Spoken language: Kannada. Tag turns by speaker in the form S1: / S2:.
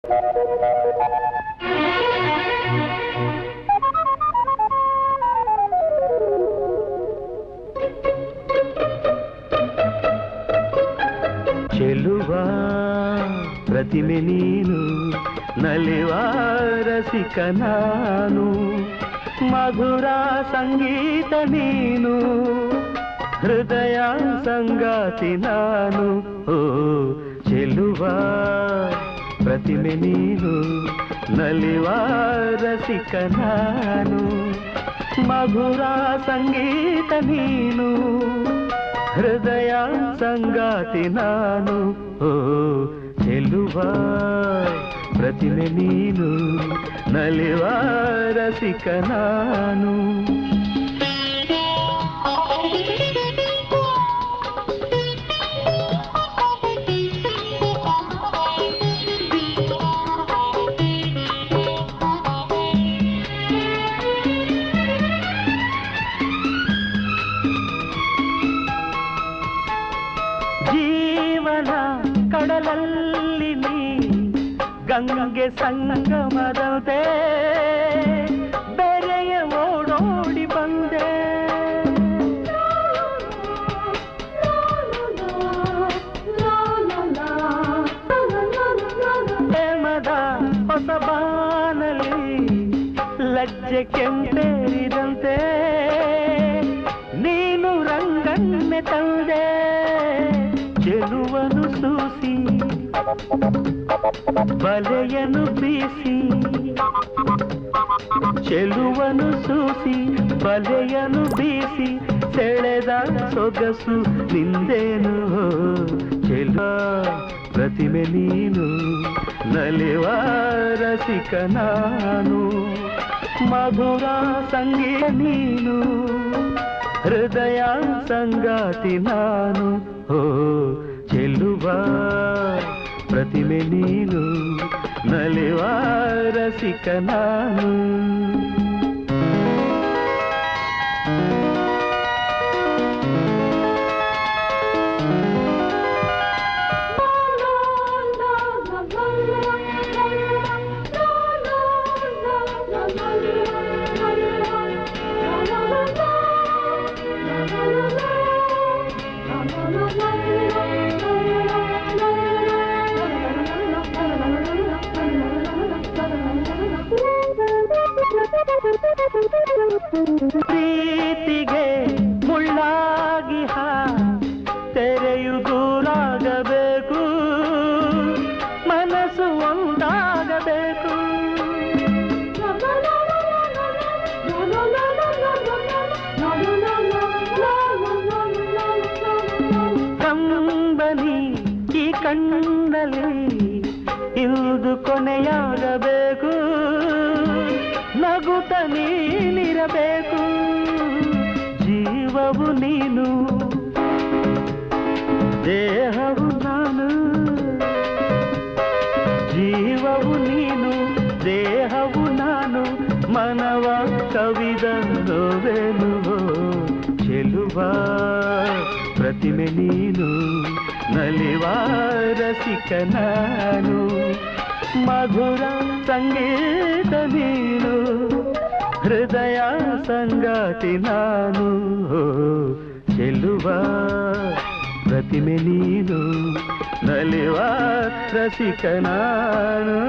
S1: ಚೆಲುವ ಪ್ರತಿಮೆ ನೀನು, ನಲಿವ ರಸಿಕ ನಾನು, ಮಧುರ ಸಂಗೀತ ನೀನು, ಹೃದಯ ಸಂಗಾತಿ ನಾನು. ಓ ಚೆಲುವ ಪ್ರತಿಮೆ ನೀನು, ನಲಿವ ರಸಿಕ ನಾನು, ಮಧುರ ಸಂಗೀತ ನೀನು, ಹೃದಯ ಸಂಗಾತಿ ನಾನು. ಓ ಚೆಲುವ ಪ್ರತಿಮೆ ನೀನು, ನಲಿವ ರಸಿಕ ನಾನು. ಜೀವನ ಕಡಲಲ್ಲಿ ನೀ ಗಂಗೆ ಸಂಗಮದಂತೆ ಬೆರೆಯ ಓಡೋಡಿ ಬಂದೆ. ಪ್ರೇಮದ ಹೊಸ ಬಾನಲಿ ಲಜ್ಜೆ ಕೆಂಪೇರಿದಂತೆ ನೀನು ರಂಗನ್ನೆ ತಂದೆ. ಚೆಲುವನು ಸೂಸಿ ಬಲೆಯನು ಬೀಸಿ, ಚೆಲುವನು ಸೂಸಿ ಬಲೆಯನು ಬೀಸಿ, ಸೆಳೆದ ಸೊಗಸು ನಿಂದೇನು. ಚೆಲುವ ಪ್ರತಿಮೆ ನೀನು, ನಲಿವ ರಸಿಕ ನಾನು, ಮಧುರ ಸಂಗೀತ ನೀನು, ಹೃದಯ ಸಂಗಾತಿ ನಾನು. ಓ ಚೆಲುವ ಪ್ರತಿಮೆ ನೀನು, ನಲಿವ ರಸಿಕ ನಾನು. ಪ್ರೀತಿಗೆ ಮುಳ್ಳಾಗಿ ತೆರೆಯು ದೂರಾಗಬೇಕು, ಮನಸ್ಸು ಒಂದಾಗಬೇಕು. ಕಂಬನಿ ಈ ಕಣ್ಣಲ್ಲಿ ಇಂದು ಕೊನೆಯಾಗಬೇಕು, ನಗುತ್ತ ನೀನಿರಬೇಕು. ಜೀವವು ನೀನು, ದೇಹವು ನಾನು, ಜೀವವು ನೀನು, ದೇಹವು ನಾನು, ಮನವ ಕವಿದನುವೆನು. ಚೆಲುವ ಪ್ರತಿಮೆ ನೀನು, ನಲಿವ ರಸಿಕ ನಾನು, ಮಧುರ ಸಂಗೀತ ನೀನು, ಹೃದಯ ಸಂಗಾತಿ ನಾನು. ಚೆಲುವ ಪ್ರತಿಮೆ ನೀನು, ನಲಿವ ರಸಿಕ ನಾನು.